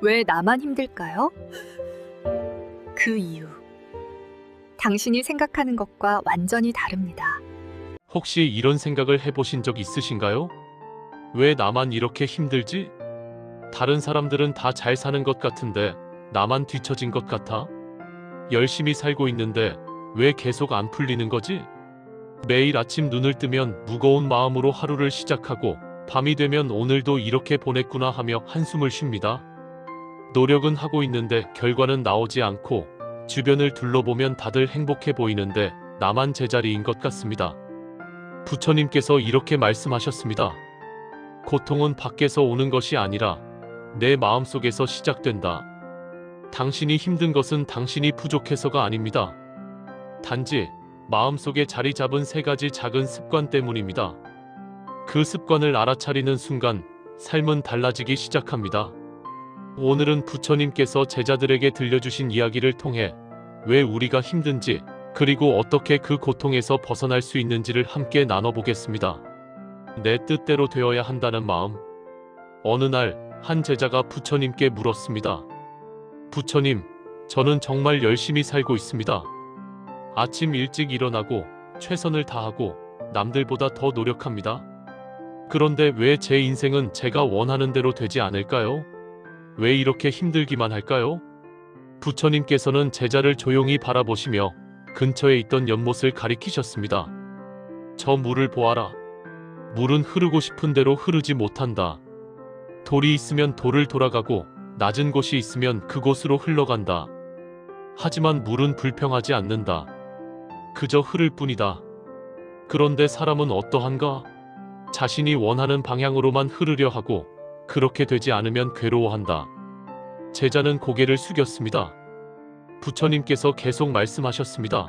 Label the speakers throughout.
Speaker 1: 왜 나만 힘들까요? 그 이유. 당신이 생각하는 것과 완전히 다릅니다.
Speaker 2: 혹시 이런 생각을 해보신 적 있으신가요? 왜 나만 이렇게 힘들지? 다른 사람들은 다 잘 사는 것 같은데 나만 뒤처진 것 같아? 열심히 살고 있는데 왜 계속 안 풀리는 거지? 매일 아침 눈을 뜨면 무거운 마음으로 하루를 시작하고 밤이 되면 오늘도 이렇게 보냈구나 하며 한숨을 쉽니다. 노력은 하고 있는데 결과는 나오지 않고 주변을 둘러보면 다들 행복해 보이는데 나만 제자리인 것 같습니다. 부처님께서 이렇게 말씀하셨습니다. 고통은 밖에서 오는 것이 아니라 내 마음속에서 시작된다. 당신이 힘든 것은 당신이 부족해서가 아닙니다. 단지 마음속에 자리 잡은 3가지 작은 습관 때문입니다. 그 습관을 알아차리는 순간 삶은 달라지기 시작합니다. 오늘은 부처님께서 제자들에게 들려주신 이야기를 통해 왜 우리가 힘든지 그리고 어떻게 그 고통에서 벗어날 수 있는지를 함께 나눠보겠습니다. 내 뜻대로 되어야 한다는 마음. 어느 날 한 제자가 부처님께 물었습니다. 부처님, 저는 정말 열심히 살고 있습니다. 아침 일찍 일어나고 최선을 다하고 남들보다 더 노력합니다. 그런데 왜 제 인생은 제가 원하는 대로 되지 않을까요? 왜 이렇게 힘들기만 할까요? 부처님께서는 제자를 조용히 바라보시며 근처에 있던 연못을 가리키셨습니다. 저 물을 보아라. 물은 흐르고 싶은 대로 흐르지 못한다. 돌이 있으면 돌을 돌아가고 낮은 곳이 있으면 그곳으로 흘러간다. 하지만 물은 불평하지 않는다. 그저 흐를 뿐이다. 그런데 사람은 어떠한가? 자신이 원하는 방향으로만 흐르려 하고 그렇게 되지 않으면 괴로워한다. 제자는 고개를 숙였습니다. 부처님께서 계속 말씀하셨습니다.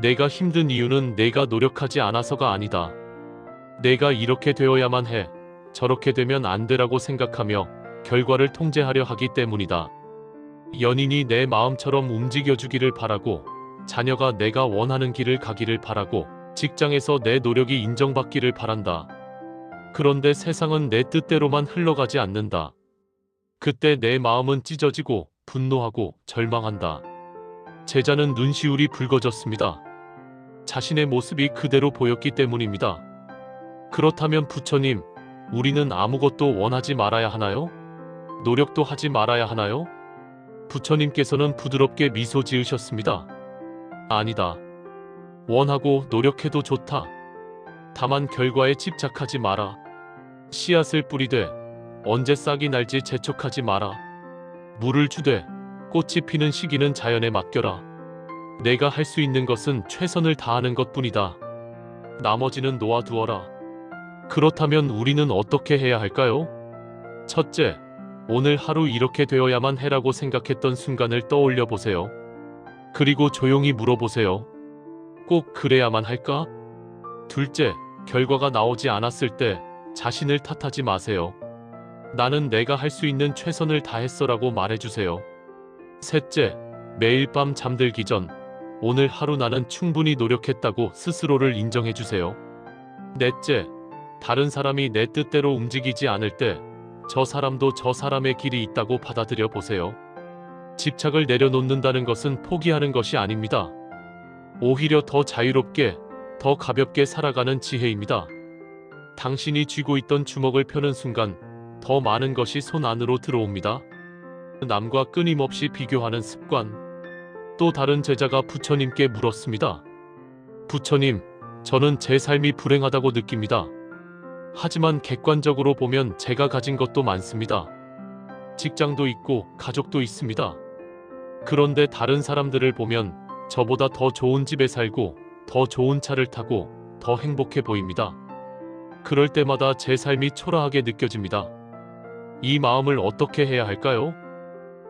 Speaker 2: 내가 힘든 이유는 내가 노력하지 않아서가 아니다. 내가 이렇게 되어야만 해, 저렇게 되면 안 되라고 생각하며 결과를 통제하려 하기 때문이다. 연인이 내 마음처럼 움직여주기를 바라고, 자녀가 내가 원하는 길을 가기를 바라고, 직장에서 내 노력이 인정받기를 바란다. 그런데 세상은 내 뜻대로만 흘러가지 않는다. 그때 내 마음은 찢어지고 분노하고 절망한다. 제자는 눈시울이 붉어졌습니다. 자신의 모습이 그대로 보였기 때문입니다. 그렇다면 부처님, 우리는 아무것도 원하지 말아야 하나요? 노력도 하지 말아야 하나요? 부처님께서는 부드럽게 미소 지으셨습니다. 아니다. 원하고 노력해도 좋다. 다만 결과에 집착하지 마라. 씨앗을 뿌리되 언제 싹이 날지 재촉하지 마라. 물을 주되 꽃이 피는 시기는 자연에 맡겨라. 내가 할 수 있는 것은 최선을 다하는 것뿐이다. 나머지는 놓아두어라. 그렇다면 우리는 어떻게 해야 할까요? 첫째, 오늘 하루 이렇게 되어야만 해라고 생각했던 순간을 떠올려 보세요. 그리고 조용히 물어보세요. 꼭 그래야만 할까? 둘째, 결과가 나오지 않았을 때 자신을 탓하지 마세요. 나는 내가 할 수 있는 최선을 다했어라고 말해주세요. 셋째, 매일 밤 잠들기 전 오늘 하루 나는 충분히 노력했다고 스스로를 인정해주세요. 넷째, 다른 사람이 내 뜻대로 움직이지 않을 때 저 사람도 저 사람의 길이 있다고 받아들여 보세요. 집착을 내려놓는다는 것은 포기하는 것이 아닙니다. 오히려 더 자유롭게, 더 가볍게 살아가는 지혜입니다. 당신이 쥐고 있던 주먹을 펴는 순간 더 많은 것이 손 안으로 들어옵니다. 남과 끊임없이 비교하는 습관. 또 다른 제자가 부처님께 물었습니다. 부처님, 저는 제 삶이 불행하다고 느낍니다. 하지만 객관적으로 보면 제가 가진 것도 많습니다. 직장도 있고 가족도 있습니다. 그런데 다른 사람들을 보면 저보다 더 좋은 집에 살고 더 좋은 차를 타고 더 행복해 보입니다. 그럴 때마다 제 삶이 초라하게 느껴집니다. 이 마음을 어떻게 해야 할까요?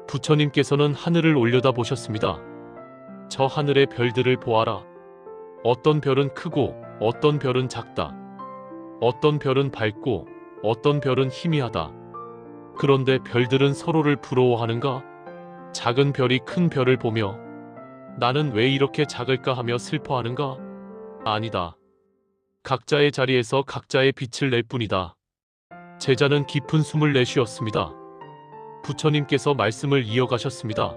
Speaker 2: 부처님께서는 하늘을 올려다보셨습니다. 저 하늘의 별들을 보아라. 어떤 별은 크고 어떤 별은 작다. 어떤 별은 밝고 어떤 별은 희미하다. 그런데 별들은 서로를 부러워하는가? 작은 별이 큰 별을 보며 나는 왜 이렇게 작을까 하며 슬퍼하는가? 아니다. 각자의 자리에서 각자의 빛을 낼 뿐이다. 제자는 깊은 숨을 내쉬었습니다. 부처님께서 말씀을 이어가셨습니다.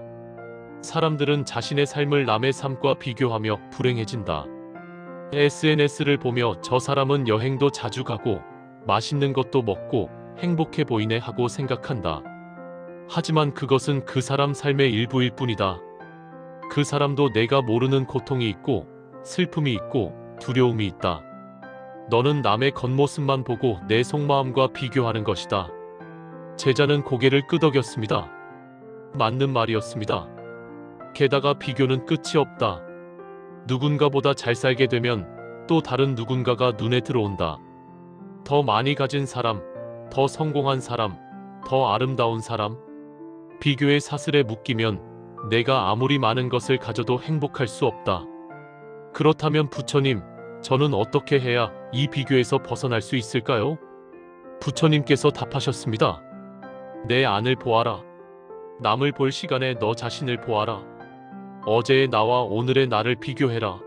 Speaker 2: 사람들은 자신의 삶을 남의 삶과 비교하며 불행해진다. SNS를 보며 저 사람은 여행도 자주 가고 맛있는 것도 먹고 행복해 보이네 하고 생각한다. 하지만 그것은 그 사람 삶의 일부일 뿐이다. 그 사람도 내가 모르는 고통이 있고 슬픔이 있고 두려움이 있다. 너는 남의 겉모습만 보고 내 속마음과 비교하는 것이다. 제자는 고개를 끄덕였습니다. 맞는 말이었습니다. 게다가 비교는 끝이 없다. 누군가보다 잘 살게 되면 또 다른 누군가가 눈에 들어온다. 더 많이 가진 사람, 더 성공한 사람, 더 아름다운 사람. 비교의 사슬에 묶이면 내가 아무리 많은 것을 가져도 행복할 수 없다. 그렇다면 부처님, 저는 어떻게 해야 이 비교에서 벗어날 수 있을까요? 부처님께서 답하셨습니다. 내 안을 보아라. 남을 볼 시간에 너 자신을 보아라. 어제의 나와 오늘의 나를 비교해라.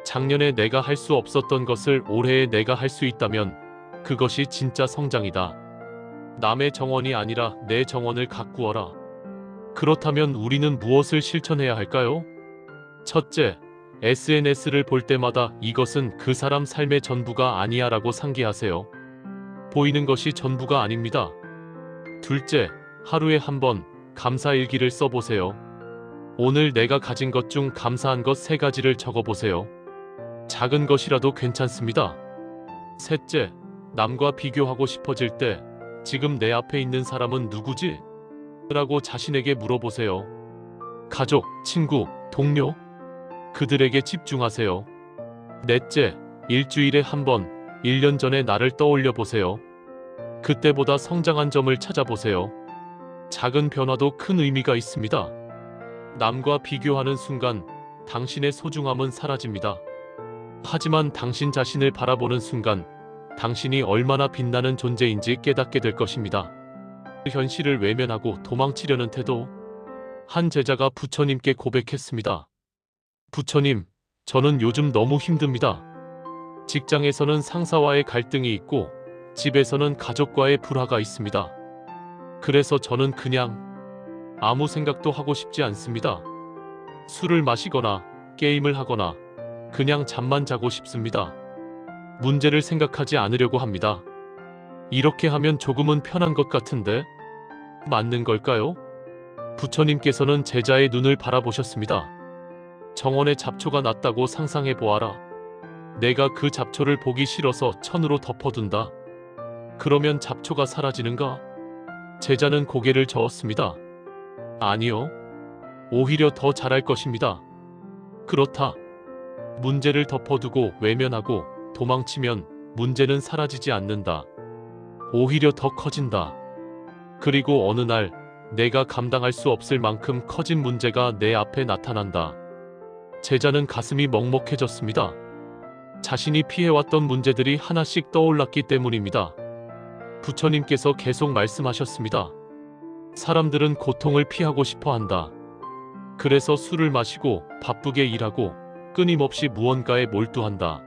Speaker 2: 작년에 내가 할 수 없었던 것을 올해에 내가 할 수 있다면 그것이 진짜 성장이다. 남의 정원이 아니라 내 정원을 가꾸어라. 그렇다면 우리는 무엇을 실천해야 할까요? 첫째, SNS를 볼 때마다 이것은 그 사람 삶의 전부가 아니야 라고 상기하세요. 보이는 것이 전부가 아닙니다. 둘째, 하루에 한 번 감사일기를 써보세요. 오늘 내가 가진 것 중 감사한 것 3가지를 적어보세요. 작은 것이라도 괜찮습니다. 셋째, 남과 비교하고 싶어질 때 지금 내 앞에 있는 사람은 누구지? 라고 자신에게 물어보세요. 가족, 친구, 동료? 그들에게 집중하세요. 넷째, 일주일에 한 번, 1년 전의 나를 떠올려 보세요. 그때보다 성장한 점을 찾아보세요. 작은 변화도 큰 의미가 있습니다. 남과 비교하는 순간 당신의 소중함은 사라집니다. 하지만 당신 자신을 바라보는 순간 당신이 얼마나 빛나는 존재인지 깨닫게 될 것입니다. 현실을 외면하고 도망치려는 태도. 한 제자가 부처님께 고백했습니다. 부처님, 저는 요즘 너무 힘듭니다. 직장에서는 상사와의 갈등이 있고 집에서는 가족과의 불화가 있습니다. 그래서 저는 그냥 아무 생각도 하고 싶지 않습니다. 술을 마시거나 게임을 하거나 그냥 잠만 자고 싶습니다. 문제를 생각하지 않으려고 합니다. 이렇게 하면 조금은 편한 것 같은데 맞는 걸까요? 부처님께서는 제자의 눈을 바라보셨습니다. 정원에 잡초가 났다고 상상해 보아라. 내가 그 잡초를 보기 싫어서 천으로 덮어둔다. 그러면 잡초가 사라지는가? 제자는 고개를 저었습니다. 아니요. 오히려 더 잘할 것입니다. 그렇다. 문제를 덮어두고 외면하고 도망치면 문제는 사라지지 않는다. 오히려 더 커진다. 그리고 어느 날 내가 감당할 수 없을 만큼 커진 문제가 내 앞에 나타난다. 제자는 가슴이 먹먹해졌습니다. 자신이 피해왔던 문제들이 하나씩 떠올랐기 때문입니다. 부처님께서 계속 말씀하셨습니다. 사람들은 고통을 피하고 싶어 한다. 그래서 술을 마시고 바쁘게 일하고 끊임없이 무언가에 몰두한다.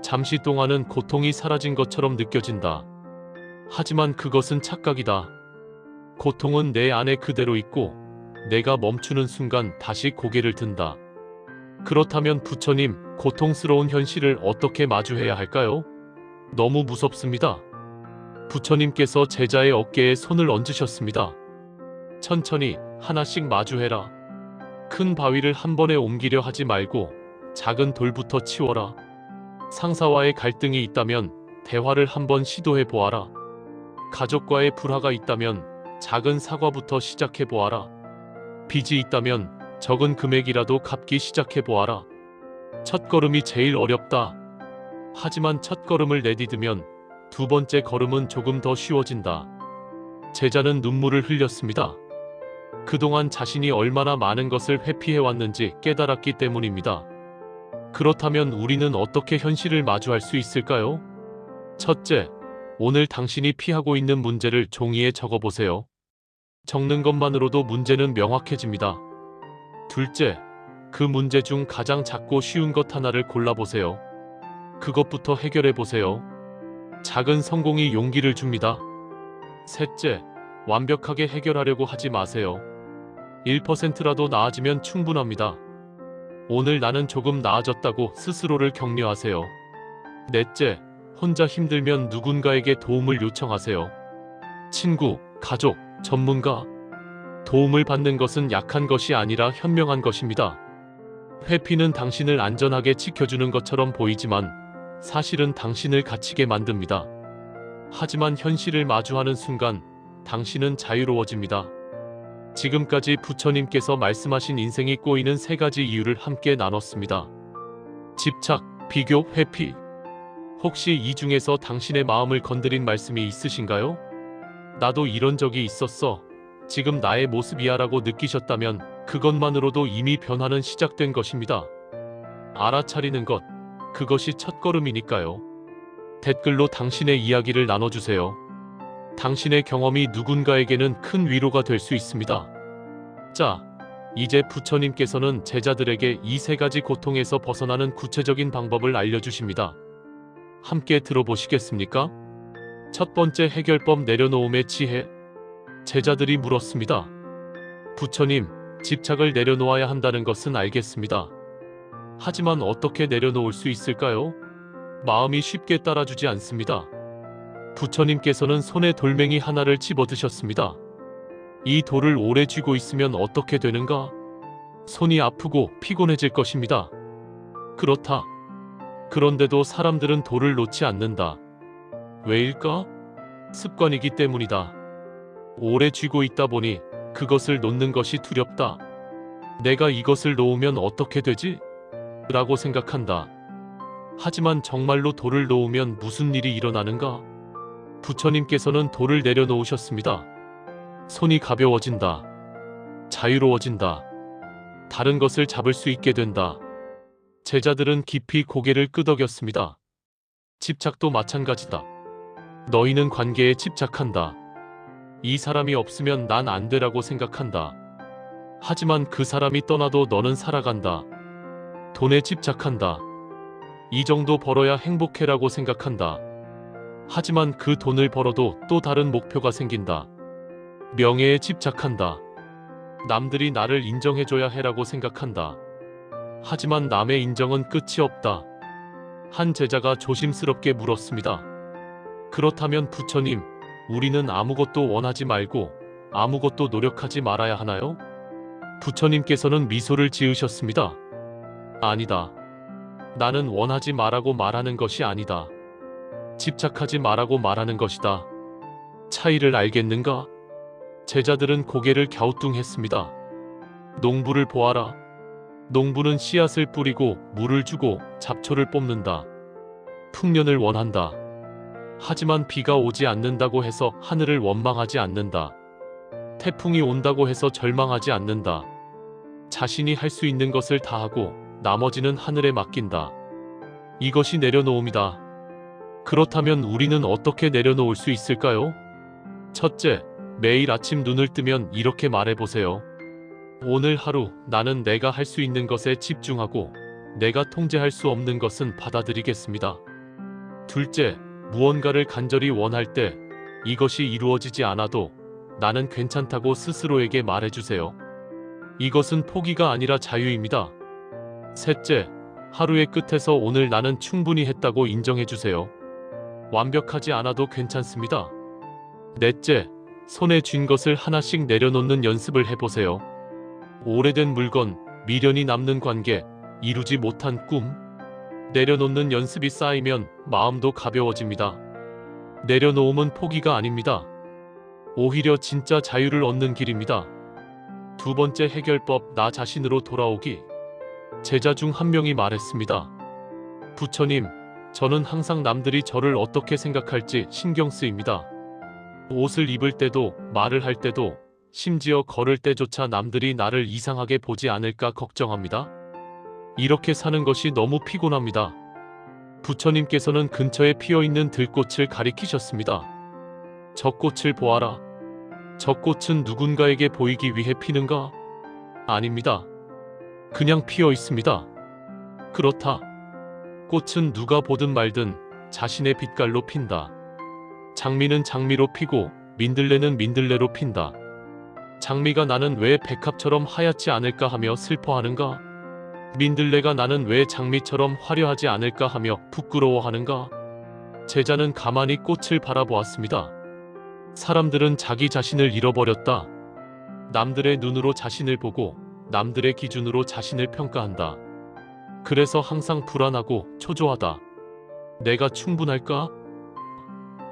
Speaker 2: 잠시 동안은 고통이 사라진 것처럼 느껴진다. 하지만 그것은 착각이다. 고통은 내 안에 그대로 있고 내가 멈추는 순간 다시 고개를 든다. 그렇다면 부처님, 고통스러운 현실을 어떻게 마주해야 할까요? 너무 무섭습니다. 부처님께서 제자의 어깨에 손을 얹으셨습니다. 천천히 하나씩 마주해라. 큰 바위를 한 번에 옮기려 하지 말고 작은 돌부터 치워라. 상사와의 갈등이 있다면 대화를 한번 시도해 보아라. 가족과의 불화가 있다면 작은 사과부터 시작해 보아라. 빚이 있다면 적은 금액이라도 갚기 시작해 보아라. 첫걸음이 제일 어렵다. 하지만 첫걸음을 내디디면 두 번째 걸음은 조금 더 쉬워진다. 제자는 눈물을 흘렸습니다. 그동안 자신이 얼마나 많은 것을 회피해왔는지 깨달았기 때문입니다. 그렇다면 우리는 어떻게 현실을 마주할 수 있을까요? 첫째, 오늘 당신이 피하고 있는 문제를 종이에 적어보세요. 적는 것만으로도 문제는 명확해집니다. 둘째, 그 문제 중 가장 작고 쉬운 것 하나를 골라보세요. 그것부터 해결해보세요. 작은 성공이 용기를 줍니다. 셋째, 완벽하게 해결하려고 하지 마세요. 1%라도 나아지면 충분합니다. 오늘 나는 조금 나아졌다고 스스로를 격려하세요. 넷째, 혼자 힘들면 누군가에게 도움을 요청하세요. 친구, 가족, 전문가. 도움을 받는 것은 약한 것이 아니라 현명한 것입니다. 회피는 당신을 안전하게 지켜주는 것처럼 보이지만 사실은 당신을 갇히게 만듭니다. 하지만 현실을 마주하는 순간 당신은 자유로워집니다. 지금까지 부처님께서 말씀하신 인생이 꼬이는 3가지 이유를 함께 나눴습니다. 집착, 비교, 회피. 혹시 이 중에서 당신의 마음을 건드린 말씀이 있으신가요? 나도 이런 적이 있었어. 지금 나의 모습이야 라고 느끼셨다면 그것만으로도 이미 변화는 시작된 것입니다. 알아차리는 것, 그것이 첫걸음이니까요. 댓글로 당신의 이야기를 나눠주세요. 당신의 경험이 누군가에게는 큰 위로가 될 수 있습니다. 자, 이제 부처님께서는 제자들에게 이 3가지 고통에서 벗어나는 구체적인 방법을 알려주십니다. 함께 들어보시겠습니까? 첫 번째 해결법, 내려놓음의 지혜. 제자들이 물었습니다. 부처님, 집착을 내려놓아야 한다는 것은 알겠습니다. 하지만 어떻게 내려놓을 수 있을까요? 마음이 쉽게 따라주지 않습니다. 부처님께서는 손에 돌멩이 하나를 집어드셨습니다. 이 돌을 오래 쥐고 있으면 어떻게 되는가? 손이 아프고 피곤해질 것입니다. 그렇다. 그런데도 사람들은 돌을 놓지 않는다. 왜일까? 습관이기 때문이다. 오래 쥐고 있다 보니 그것을 놓는 것이 두렵다. 내가 이것을 놓으면 어떻게 되지? 라고 생각한다. 하지만 정말로 돌을 놓으면 무슨 일이 일어나는가? 부처님께서는 돌을 내려놓으셨습니다. 손이 가벼워진다. 자유로워진다. 다른 것을 잡을 수 있게 된다. 제자들은 깊이 고개를 끄덕였습니다. 집착도 마찬가지다. 너희는 관계에 집착한다. 이 사람이 없으면 난 안 되라고 생각한다. 하지만 그 사람이 떠나도 너는 살아간다. 돈에 집착한다. 이 정도 벌어야 행복해라고 생각한다. 하지만 그 돈을 벌어도 또 다른 목표가 생긴다. 명예에 집착한다. 남들이 나를 인정해줘야 해라고 생각한다. 하지만 남의 인정은 끝이 없다. 한 제자가 조심스럽게 물었습니다. 그렇다면 부처님, 우리는 아무것도 원하지 말고 아무것도 노력하지 말아야 하나요? 부처님께서는 미소를 지으셨습니다. 아니다. 나는 원하지 말라고 말하는 것이 아니다. 집착하지 말라고 말하는 것이다. 차이를 알겠는가? 제자들은 고개를 갸우뚱했습니다. 농부를 보아라. 농부는 씨앗을 뿌리고 물을 주고 잡초를 뽑는다. 풍년을 원한다. 하지만 비가 오지 않는다고 해서 하늘을 원망하지 않는다. 태풍이 온다고 해서 절망하지 않는다. 자신이 할 수 있는 것을 다 하고 나머지는 하늘에 맡긴다. 이것이 내려놓음이다. 그렇다면 우리는 어떻게 내려놓을 수 있을까요? 첫째, 매일 아침 눈을 뜨면 이렇게 말해보세요. 오늘 하루 나는 내가 할 수 있는 것에 집중하고 내가 통제할 수 없는 것은 받아들이겠습니다. 둘째, 무언가를 간절히 원할 때 이것이 이루어지지 않아도 나는 괜찮다고 스스로에게 말해주세요. 이것은 포기가 아니라 자유입니다. 셋째, 하루의 끝에서 오늘 나는 충분히 했다고 인정해주세요. 완벽하지 않아도 괜찮습니다. 넷째, 손에 쥔 것을 하나씩 내려놓는 연습을 해보세요. 오래된 물건, 미련이 남는 관계, 이루지 못한 꿈. 내려놓는 연습이 쌓이면 마음도 가벼워집니다. 내려놓음은 포기가 아닙니다. 오히려 진짜 자유를 얻는 길입니다. 두 번째 해결법, 나 자신으로 돌아오기. 제자 중 한 명이 말했습니다. 부처님, 저는 항상 남들이 저를 어떻게 생각할지 신경 쓰입니다. 옷을 입을 때도, 말을 할 때도, 심지어 걸을 때조차 남들이 나를 이상하게 보지 않을까 걱정합니다. 이렇게 사는 것이 너무 피곤합니다. 부처님께서는 근처에 피어있는 들꽃을 가리키셨습니다. 저 꽃을 보아라. 저 꽃은 누군가에게 보이기 위해 피는가? 아닙니다. 그냥 피어 있습니다. 그렇다. 꽃은 누가 보든 말든 자신의 빛깔로 핀다. 장미는 장미로 피고 민들레는 민들레로 핀다. 장미가 나는 왜 백합처럼 하얗지 않을까 하며 슬퍼하는가? 민들레가 나는 왜 장미처럼 화려하지 않을까 하며 부끄러워하는가? 제자는 가만히 꽃을 바라보았습니다. 사람들은 자기 자신을 잃어버렸다. 남들의 눈으로 자신을 보고 남들의 기준으로 자신을 평가한다. 그래서 항상 불안하고 초조하다. 내가 충분할까?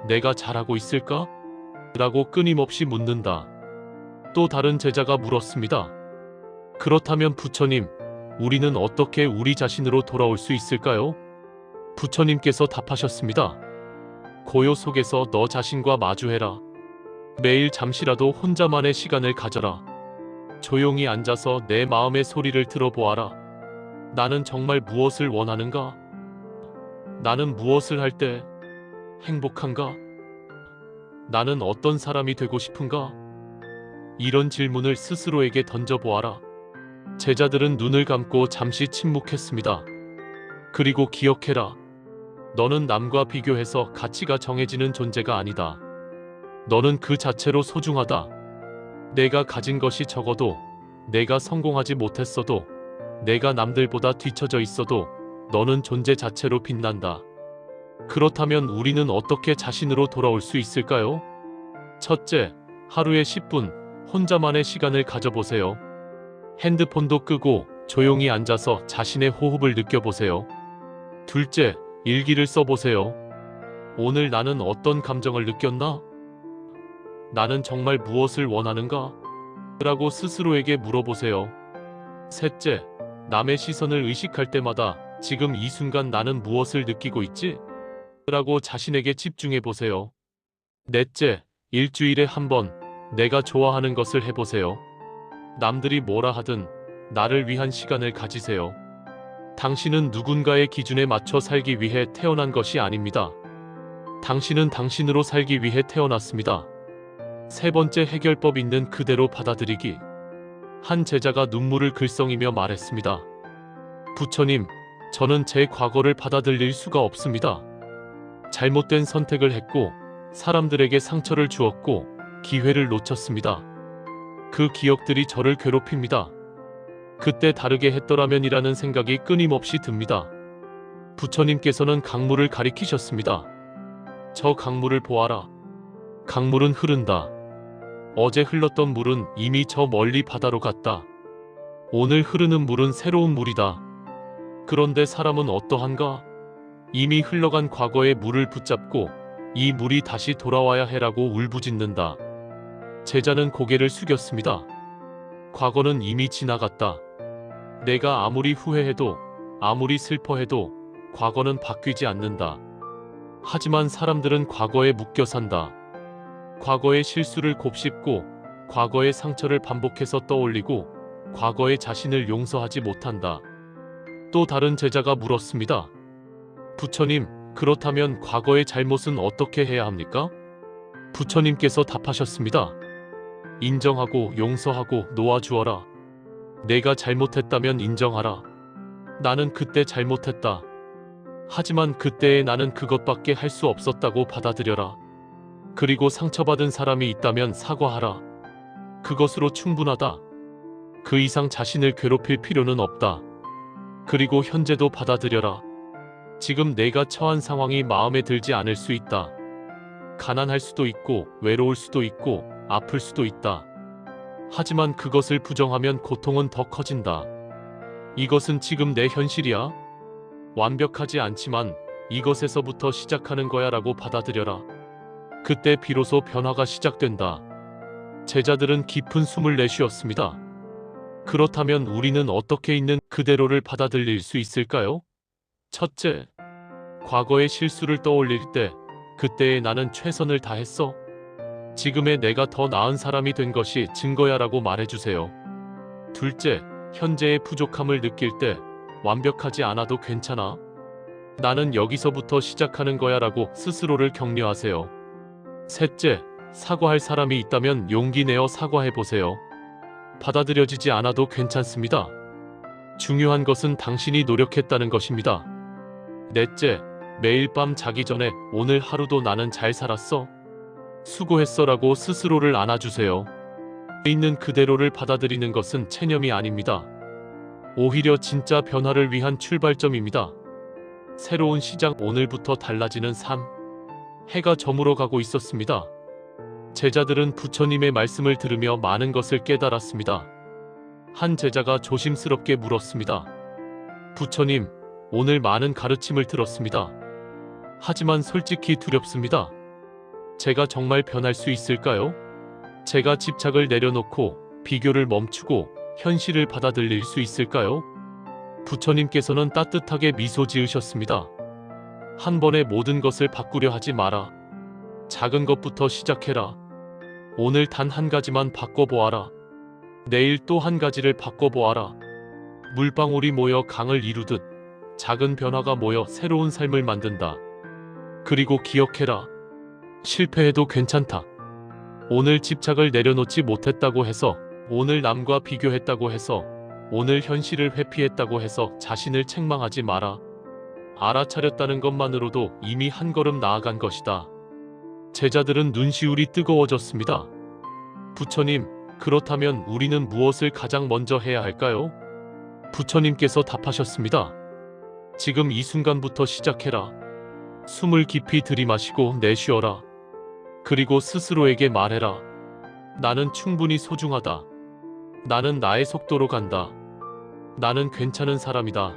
Speaker 2: 내가 잘하고 있을까? 라고 끊임없이 묻는다. 또 다른 제자가 물었습니다. 그렇다면 부처님, 우리는 어떻게 우리 자신으로 돌아올 수 있을까요? 부처님께서 답하셨습니다. 고요 속에서 너 자신과 마주해라. 매일 잠시라도 혼자만의 시간을 가져라. 조용히 앉아서 내 마음의 소리를 들어보아라. 나는 정말 무엇을 원하는가? 나는 무엇을 할 때 행복한가? 나는 어떤 사람이 되고 싶은가? 이런 질문을 스스로에게 던져보아라. 제자들은 눈을 감고 잠시 침묵했습니다. 그리고 기억해라. 너는 남과 비교해서 가치가 정해지는 존재가 아니다. 너는 그 자체로 소중하다. 내가 가진 것이 적어도, 내가 성공하지 못했어도, 내가 남들보다 뒤처져 있어도 너는 존재 자체로 빛난다. 그렇다면 우리는 어떻게 자신으로 돌아올 수 있을까요? 첫째, 하루에 10분 혼자만의 시간을 가져보세요. 핸드폰도 끄고 조용히 앉아서 자신의 호흡을 느껴보세요. 둘째, 일기를 써보세요. 오늘 나는 어떤 감정을 느꼈나? 나는 정말 무엇을 원하는가? 라고 스스로에게 물어보세요. 셋째, 남의 시선을 의식할 때마다 지금 이 순간 나는 무엇을 느끼고 있지? 라고 자신에게 집중해 보세요. 넷째, 일주일에 한 번 내가 좋아하는 것을 해보세요. 남들이 뭐라 하든 나를 위한 시간을 가지세요. 당신은 누군가의 기준에 맞춰 살기 위해 태어난 것이 아닙니다. 당신은 당신으로 살기 위해 태어났습니다. 세 번째 해결법 있는 그대로 받아들이기. 한 제자가 눈물을 글썽이며 말했습니다. 부처님, 저는 제 과거를 받아들일 수가 없습니다. 잘못된 선택을 했고, 사람들에게 상처를 주었고, 기회를 놓쳤습니다. 그 기억들이 저를 괴롭힙니다. 그때 다르게 했더라면이라는 생각이 끊임없이 듭니다. 부처님께서는 강물을 가리키셨습니다. 저 강물을 보아라. 강물은 흐른다. 어제 흘렀던 물은 이미 저 멀리 바다로 갔다. 오늘 흐르는 물은 새로운 물이다. 그런데 사람은 어떠한가? 이미 흘러간 과거의 물을 붙잡고 이 물이 다시 돌아와야 해라고 울부짖는다. 제자는 고개를 숙였습니다. 과거는 이미 지나갔다. 내가 아무리 후회해도, 아무리 슬퍼해도 과거는 바뀌지 않는다. 하지만 사람들은 과거에 묶여 산다. 과거의 실수를 곱씹고 과거의 상처를 반복해서 떠올리고 과거의 자신을 용서하지 못한다. 또 다른 제자가 물었습니다. 부처님, 그렇다면 과거의 잘못은 어떻게 해야 합니까? 부처님께서 답하셨습니다. 인정하고 용서하고 놓아주어라. 내가 잘못했다면 인정하라. 나는 그때 잘못했다. 하지만 그때의 나는 그것밖에 할 수 없었다고 받아들여라. 그리고 상처받은 사람이 있다면 사과하라. 그것으로 충분하다. 그 이상 자신을 괴롭힐 필요는 없다. 그리고 현재도 받아들여라. 지금 내가 처한 상황이 마음에 들지 않을 수 있다. 가난할 수도 있고 외로울 수도 있고 아플 수도 있다. 하지만 그것을 부정하면 고통은 더 커진다. 이것은 지금 내 현실이야. 완벽하지 않지만 이것에서부터 시작하는 거야 라고 받아들여라. 그때 비로소 변화가 시작된다. 제자들은 깊은 숨을 내쉬었습니다. 그렇다면 우리는 어떻게 있는 그대로를 받아들일 수 있을까요? 첫째, 과거의 실수를 떠올릴 때 그때의 나는 최선을 다했어. 지금의 내가 더 나은 사람이 된 것이 증거야 라고 말해주세요. 둘째, 현재의 부족함을 느낄 때 완벽하지 않아도 괜찮아. 나는 여기서부터 시작하는 거야 라고 스스로를 격려하세요. 셋째, 사과할 사람이 있다면 용기 내어 사과해보세요. 받아들여지지 않아도 괜찮습니다. 중요한 것은 당신이 노력했다는 것입니다. 넷째, 매일 밤 자기 전에 오늘 하루도 나는 잘 살았어. 수고했어라고 스스로를 안아주세요. 있는 그대로를 받아들이는 것은 체념이 아닙니다. 오히려 진짜 변화를 위한 출발점입니다. 새로운 시작, 오늘부터 달라지는 삶. 해가 저물어 가고 있었습니다. 제자들은 부처님의 말씀을 들으며 많은 것을 깨달았습니다. 한 제자가 조심스럽게 물었습니다. 부처님, 오늘 많은 가르침을 들었습니다. 하지만 솔직히 두렵습니다. 제가 정말 변할 수 있을까요? 제가 집착을 내려놓고 비교를 멈추고 현실을 받아들일 수 있을까요? 부처님께서는 따뜻하게 미소 지으셨습니다. 한 번에 모든 것을 바꾸려 하지 마라. 작은 것부터 시작해라. 오늘 단 한 가지만 바꿔보아라. 내일 또 한 가지를 바꿔보아라. 물방울이 모여 강을 이루듯 작은 변화가 모여 새로운 삶을 만든다. 그리고 기억해라. 실패해도 괜찮다. 오늘 집착을 내려놓지 못했다고 해서, 오늘 남과 비교했다고 해서, 오늘 현실을 회피했다고 해서 자신을 책망하지 마라. 알아차렸다는 것만으로도 이미 한 걸음 나아간 것이다. 제자들은 눈시울이 뜨거워졌습니다. 부처님, 그렇다면 우리는 무엇을 가장 먼저 해야 할까요? 부처님께서 답하셨습니다. 지금 이 순간부터 시작해라. 숨을 깊이 들이마시고 내쉬어라. 그리고 스스로에게 말해라. 나는 충분히 소중하다. 나는 나의 속도로 간다. 나는 괜찮은 사람이다.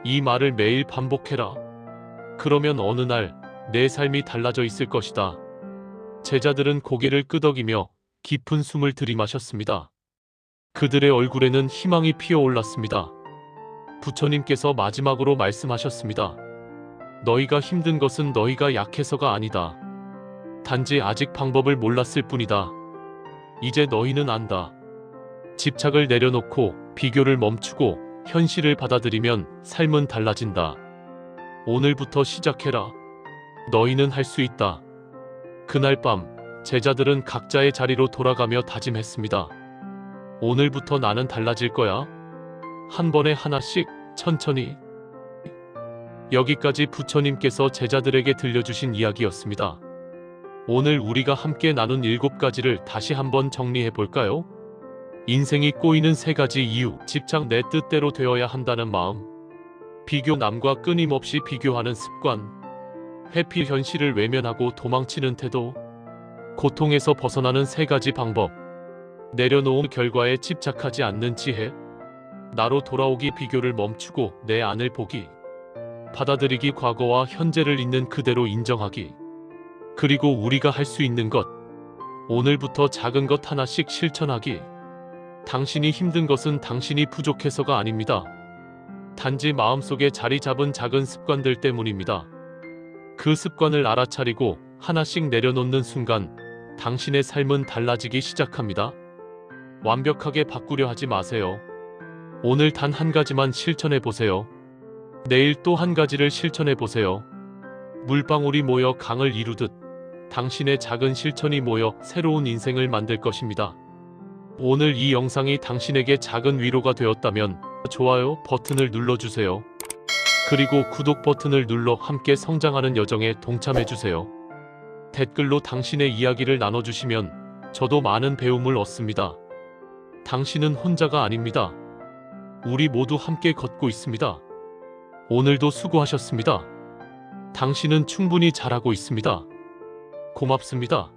Speaker 2: 이 말을 매일 반복해라. 그러면 어느 날 내 삶이 달라져 있을 것이다. 제자들은 고개를 끄덕이며 깊은 숨을 들이마셨습니다. 그들의 얼굴에는 희망이 피어올랐습니다. 부처님께서 마지막으로 말씀하셨습니다. 너희가 힘든 것은 너희가 약해서가 아니다. 단지 아직 방법을 몰랐을 뿐이다. 이제 너희는 안다. 집착을 내려놓고 비교를 멈추고 현실을 받아들이면 삶은 달라진다. 오늘부터 시작해라. 너희는 할 수 있다. 그날 밤 제자들은 각자의 자리로 돌아가며 다짐했습니다. 오늘부터 나는 달라질 거야. 한 번에 하나씩 천천히. 여기까지 부처님께서 제자들에게 들려주신 이야기였습니다. 오늘 우리가 함께 나눈 7가지를 다시 한번 정리해 볼까요? 인생이 꼬이는 3가지 이유. 집착, 내 뜻대로 되어야 한다는 마음. 비교, 남과 끊임없이 비교하는 습관. 회피, 현실을 외면하고 도망치는 태도. 고통에서 벗어나는 3가지 방법. 내려놓은 결과에 집착하지 않는 지혜. 나로 돌아오기, 비교를 멈추고 내 안을 보기. 받아들이기, 과거와 현재를 있는 그대로 인정하기. 그리고 우리가 할 수 있는 것. 오늘부터 작은 것 하나씩 실천하기. 당신이 힘든 것은 당신이 부족해서가 아닙니다. 단지 마음속에 자리 잡은 작은 습관들 때문입니다. 그 습관을 알아차리고 하나씩 내려놓는 순간 당신의 삶은 달라지기 시작합니다. 완벽하게 바꾸려 하지 마세요. 오늘 단 한 가지만 실천해 보세요. 내일 또 한 가지를 실천해 보세요. 물방울이 모여 강을 이루듯 당신의 작은 실천이 모여 새로운 인생을 만들 것입니다. 오늘 이 영상이 당신에게 작은 위로가 되었다면 좋아요 버튼을 눌러주세요. 그리고 구독 버튼을 눌러 함께 성장하는 여정에 동참해주세요. 댓글로 당신의 이야기를 나눠주시면 저도 많은 배움을 얻습니다. 당신은 혼자가 아닙니다. 우리 모두 함께 걷고 있습니다. 오늘도 수고하셨습니다. 당신은 충분히 잘하고 있습니다. 고맙습니다.